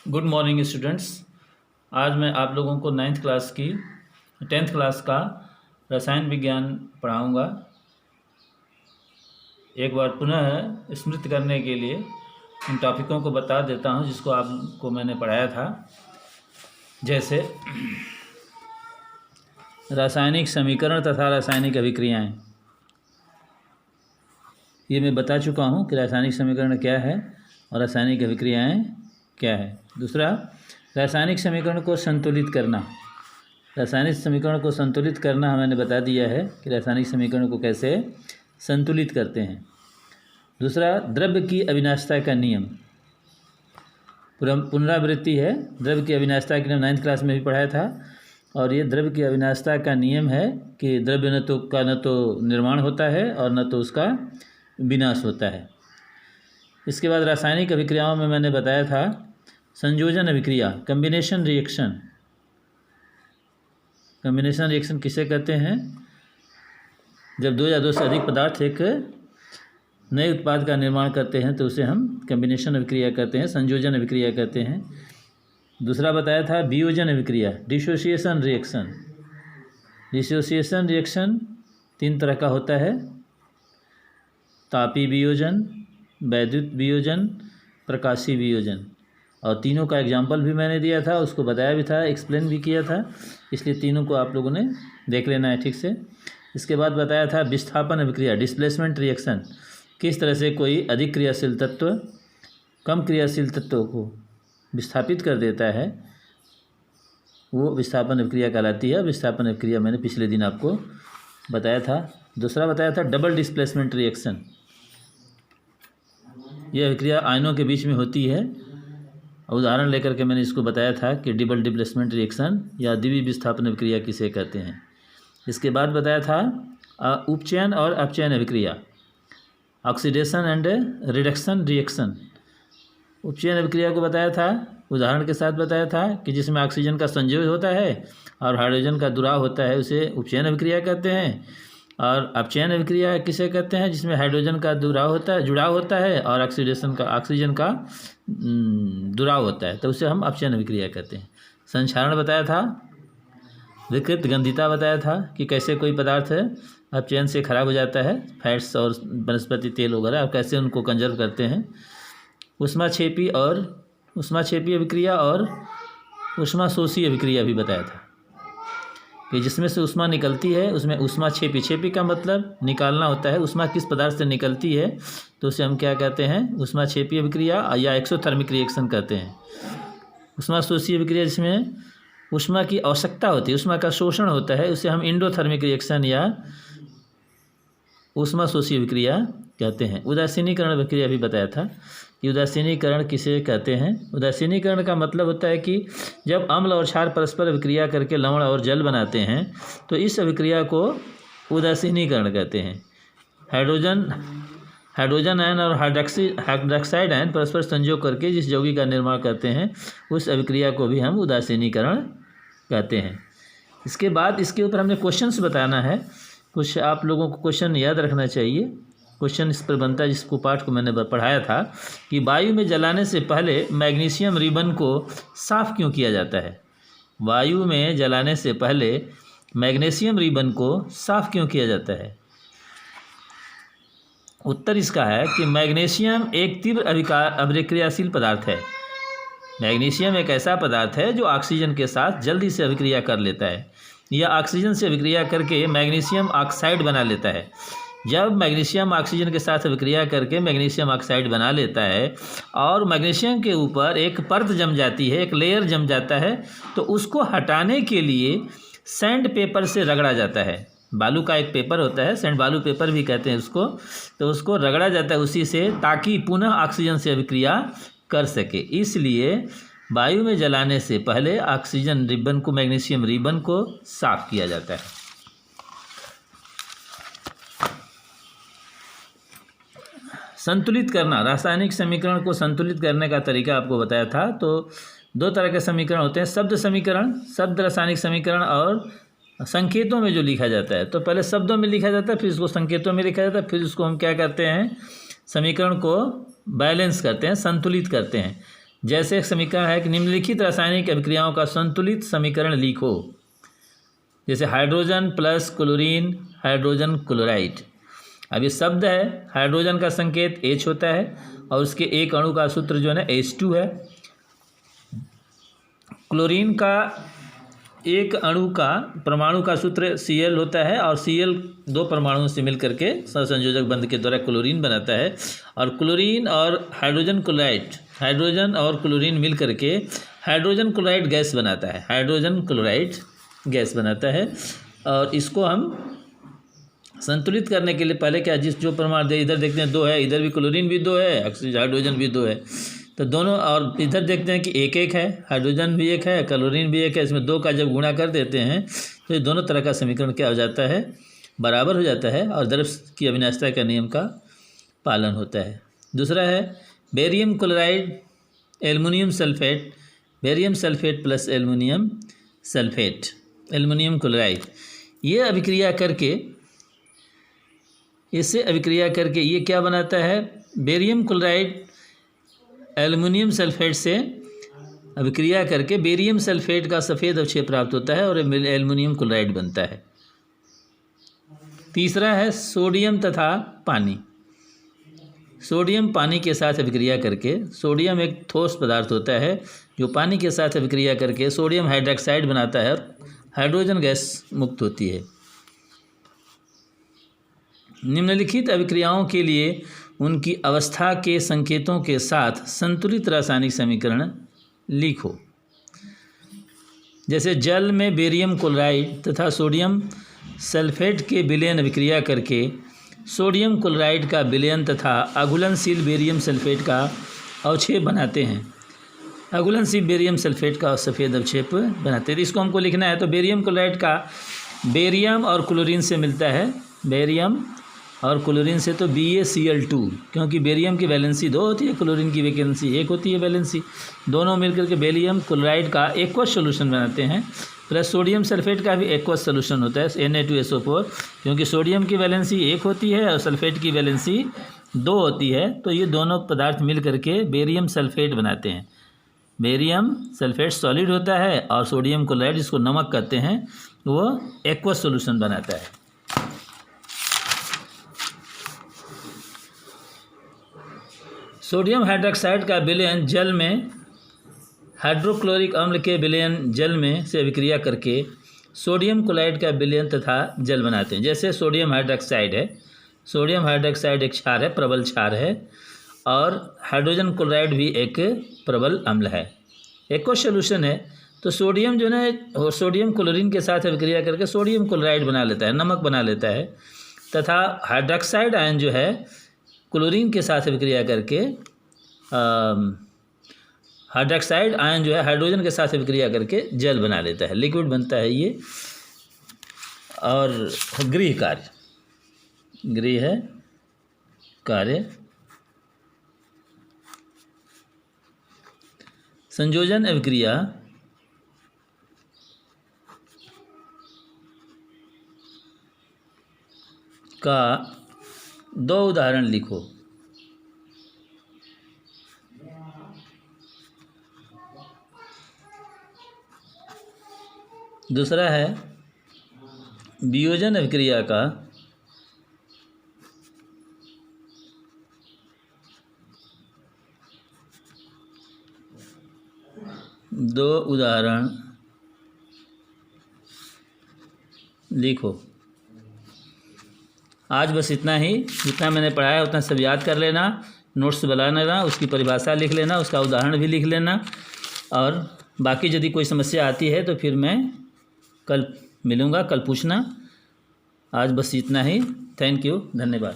Good morning students. आज मैं आप लोगों को 10th क्लास का रसायन विज्ञान पढ़ाऊंगा। एक बार पुनः स्मृति करने के लिए इन टॉपिकों को बता देता हूं जिसको आपको मैंने पढ़ाया था। जैसे रासायनिक समीकरण तथा रासायनिक अभिक्रियाएं, ये मैं बता चुका हूं कि रासायनिक समीकरण क्या है और रासायनिक अभिक्रियाएं क्या है। दूसरा, रासायनिक समीकरण को संतुलित करना। रासायनिक समीकरण को संतुलित करना मैंने बता दिया है कि रासायनिक समीकरण को कैसे संतुलित करते हैं। दूसरा, द्रव्य की अविनाशिता का नियम, पुनरावृत्ति है। द्रव्य की अविनाशिता के नियम 9th क्लास में भी पढ़ाया था और ये द्रव्य की अविनाशिता का नियम है कि द्रव्य न तो निर्माण होता है और न तो उसका विनाश होता है। इसके बाद रासायनिक अभिक्रियाओं में मैंने बताया था संयोजन अभिक्रिया, कम्बिनेशन रिएक्शन। कम्बिनेशन रिएक्शन किसे कहते हैं? जब दो या दो से अधिक पदार्थ एक नए उत्पाद का निर्माण करते हैं तो उसे हम कम्बिनेशन अभिक्रिया कहते हैं, संयोजन अभिक्रिया कहते हैं। दूसरा बताया था वियोजन अभिक्रिया, डिसोसिएशन रिएक्शन। डिसोसिएशन रिएक्शन 3 तरह का होता है, तापी वियोजन, वैद्युत वियोजन, प्रकाशीय वियोजन। और तीनों का एग्जाम्पल भी मैंने दिया था, उसको बताया भी था, एक्सप्लेन भी किया था, इसलिए तीनों को आप लोगों ने देख लेना है ठीक से। इसके बाद बताया था विस्थापन अभिक्रिया, डिस्प्लेसमेंट रिएक्शन। किस तरह से कोई अधिक क्रियाशील तत्व कम क्रियाशील तत्वों को विस्थापित कर देता है, वो विस्थापन अभिक्रिया कहलाती है। विस्थापन अभिक्रिया मैंने पिछले दिन आपको बताया था। दूसरा बताया था डबल डिस्प्लेसमेंट रिएक्शन। यह अभिक्रिया आयनों के बीच में होती है। उदाहरण लेकर के मैंने इसको बताया था कि डबल डिस्प्लेसमेंट रिएक्शन या द्विवीय विस्थापन अभिक्रिया किसे कहते हैं। इसके बाद बताया था उपचयन और अपचयन अभिक्रिया, ऑक्सीडेशन एंड रिडक्शन रिएक्शन। उपचयन अभिक्रिया को बताया था, उदाहरण के साथ बताया था कि जिसमें ऑक्सीजन का संयोज होता है और हाइड्रोजन का दुराव होता है, उसे उपचयन अभिक्रिया कहते हैं। और अपचयन अभिक्रिया किसे कहते हैं? जिसमें हाइड्रोजन का जुड़ाव होता है और ऑक्सीजन का दुराव होता है, तो उसे हम अपचयन अभिक्रिया कहते हैं। संक्षारण बताया था, विकृत गंधिता बताया था कि कैसे कोई पदार्थ अपचयन से खराब हो जाता है, फैट्स और वनस्पति तेल वगैरह, और कैसे उनको कंजर्व करते हैं। ऊष्माक्षेपी अभिक्रिया और ऊष्माशोषी अभिक्रिया भी बताया था कि जिसमें से ऊष्मा निकलती है उसमें ऊष्माक्षेपी का मतलब निकालना होता है। ऊष्मा किस पदार्थ से निकलती है तो उसे हम क्या कहते हैं? ऊष्माक्षेपी अभिक्रिया या एक्सोथर्मिक रिएक्शन कहते हैं। ऊष्माशोषी अभिक्रिया जिसमें ऊष्मा की आवश्यकता होती है, ऊष्मा का शोषण होता है, उसे हम इंडोथर्मिक रिएक्शन या ऊष्माशोषी अभिक्रिया कहते हैं। उदासीनीकरण अभिक्रिया भी बताया था कि उदासीनीकरण किसे कहते हैं। उदासीनीकरण का मतलब होता है कि जब अम्ल और क्षार परस्पर अभिक्रिया करके लवण और जल बनाते हैं तो इस अभिक्रिया को उदासीनीकरण कहते हैं। हाइड्रोजन आयन और हाइड्रोक्साइड आयन परस्पर संयोग करके जिस यौगिक का निर्माण करते हैं उस अभिक्रिया को भी हम उदासीनीकरण कहते हैं। इसके बाद इसके ऊपर हमने क्वेश्चंस बताना है। कुछ आप लोगों को क्वेश्चन याद रखना चाहिए। क्वेश्चन इस पर बनता है, जिसको पाठ को मैंने पढ़ाया था कि वायु में जलाने से पहले मैग्नीशियम रिबन को साफ़ क्यों किया जाता है? वायु में जलाने से पहले मैग्नीशियम रिबन को साफ़ क्यों किया जाता है? उत्तर इसका है कि मैग्नीशियम एक तीव्र अभिक्रियाशील पदार्थ है। मैग्नीशियम एक ऐसा पदार्थ है जो ऑक्सीजन के साथ जल्दी से अभिक्रिया कर लेता है। यह ऑक्सीजन से अभिक्रिया करके मैग्नीशियम ऑक्साइड बना लेता है। जब मैग्नीशियम ऑक्सीजन के साथ अभिक्रिया करके मैग्नीशियम ऑक्साइड बना लेता है और मैग्नीशियम के ऊपर एक परत जम जाती है, एक लेयर जम जाता है, तो उसको हटाने के लिए सैंड पेपर से रगड़ा जाता है। बालू का एक पेपर होता है, सैंड बालू पेपर भी कहते हैं उसको, तो उसको रगड़ा जाता है उसी से, ताकि पुनः ऑक्सीजन से अभिक्रिया कर सके। इसलिए वायु में जलाने से पहले ऑक्सीजन रिबन को, मैग्नीशियम रिबन को साफ किया जाता है। संतुलित करना, रासायनिक समीकरण को संतुलित करने का तरीका आपको बताया था। तो 2 तरह के समीकरण होते हैं, शब्द समीकरण, शब्द रासायनिक समीकरण, और संकेतों में जो लिखा जाता है। तो पहले शब्दों में लिखा जाता है, फिर उसको संकेतों में लिखा जाता है, फिर उसको हम क्या कहते हैं? समीकरण को बैलेंस करते हैं, संतुलित करते हैं। जैसे समीकरण है कि निम्नलिखित रासायनिक अभिक्रियाओं का संतुलित समीकरण लिखो। जैसे hydrogen plus chlorine hydrogen chloride. अब ये शब्द है, हाइड्रोजन का संकेत H होता है और उसके एक अणु का सूत्र जो है ना H2 है। क्लोरीन का एक अणु का परमाणु का सूत्र Cl होता है और Cl दो परमाणुओं से मिल करके सहसंयोजक बंध के द्वारा क्लोरीन बनाता है। और क्लोरीन और हाइड्रोजन क्लोराइड, हाइड्रोजन और क्लोरीन मिल करके हाइड्रोजन क्लोराइड गैस बनाता है, हाइड्रोजन क्लोराइड गैस बनाता है। और इसको हम संतुलित करने के लिए पहले क्या, जिस जो परमाणु इधर देखते हैं 2 है, इधर भी क्लोरीन भी 2 है, हाइड्रोजन भी 2 है, तो दोनों, और इधर देखते हैं कि 1-1 है, हाइड्रोजन भी 1 है, क्लोरीन भी 1 है। इसमें 2 का जब गुणा कर देते हैं तो ये दोनों तरह का समीकरण क्या हो जाता है, बराबर हो जाता है और द्रव्य की अविनाशिता का नियम का पालन होता है। दूसरा है barium chloride aluminium sulphate, barium sulphate plus aluminium sulphate, aluminium chloride. ये अभिक्रिया करके, इससे अभिक्रिया करके ये क्या बनाता है, बेरियम क्लोराइड एल्युमिनियम सल्फेट से अभिक्रिया करके बेरियम सल्फेट का सफ़ेद अवक्षेप प्राप्त होता है और एल्युमिनियम क्लोराइड बनता है। तीसरा है सोडियम तथा पानी। सोडियम पानी के साथ अभिक्रिया करके, सोडियम एक ठोस पदार्थ होता है जो पानी के साथ अभिक्रिया करके सोडियम हाइड्रोक्साइड बनाता है और हाइड्रोजन गैस मुक्त होती है। निम्नलिखित अभिक्रियाओं के लिए उनकी अवस्था के संकेतों के साथ संतुलित रासायनिक समीकरण लिखो। जैसे जल में बेरियम क्लोराइड तथा सोडियम सल्फेट के विलयन अभिक्रिया करके सोडियम क्लोराइड का विलयन तथा अघुलनशील बेरियम सल्फेट का अवक्षेप बनाते हैं, अघुलनशील बेरियम सल्फेट का सफ़ेद अवक्षेप बनाते हैं। इसको हमको लिखना है तो बेरियम क्लोराइड का बेरियम और क्लोरीन से मिलता है, बेरियम और क्लोरीन से तो BaCl2, क्योंकि बेरियम की वैलेंसी 2 होती है, क्लोरीन की वैलेंसी 1 होती है वैलेंसी, दोनों मिलकर के बेरियम क्लोराइड का एक्वस सोल्यूशन बनाते हैं। प्लस सोडियम सल्फेट का भी एक्वस सोल्यूशन होता है Na2SO4, क्योंकि सोडियम की वैलेंसी 1 होती है और सल्फेट की वैलेंसी 2 होती है, तो ये दोनों पदार्थ मिल करके बेरियम सल्फेट बनाते हैं। बेरियम सल्फेट सॉलिड होता है और सोडियम क्लोराइड, जिसको नमक कहते हैं, वो एक्वस सोल्यूशन बनाता है। सोडियम हाइड्रोक्साइड का विलयन जल में हाइड्रोक्लोरिक अम्ल के विलयन जल में से अभिक्रिया करके सोडियम क्लोराइड का विलयन तथा जल बनाते हैं। जैसे सोडियम हाइड्रोक्साइड है, सोडियम हाइड्रोक्साइड एक क्षार है, प्रबल क्षार है, और हाइड्रोजन क्लोराइड भी एक प्रबल अम्ल है, एक्वस सोल्यूशन है। तो सोडियम जो है सोडियम क्लोरीन के साथ अभिक्रिया करके सोडियम क्लोराइड बना लेता है, नमक बना लेता है, तथा हाइड्रोक्साइड आयन जो है क्लोरीन के साथ अभिक्रिया करके हाइड्रोक्साइड आयन जो है हाइड्रोजन के साथ अभिक्रिया करके जल बना लेता है, लिक्विड बनता है ये। और गृह कार्य, गृह कार्य संयोजन अभिक्रिया का 2 उदाहरण लिखो। दूसरा है वियोजन अभिक्रिया का 2 उदाहरण लिखो। आज बस इतना ही, जितना मैंने पढ़ाया उतना सब याद कर लेना, नोट्स बना लेना, उसकी परिभाषा लिख लेना, उसका उदाहरण भी लिख लेना, और बाकी यदि कोई समस्या आती है तो फिर मैं कल मिलूँगा, कल पूछना। आज बस इतना ही। थैंक यू, धन्यवाद।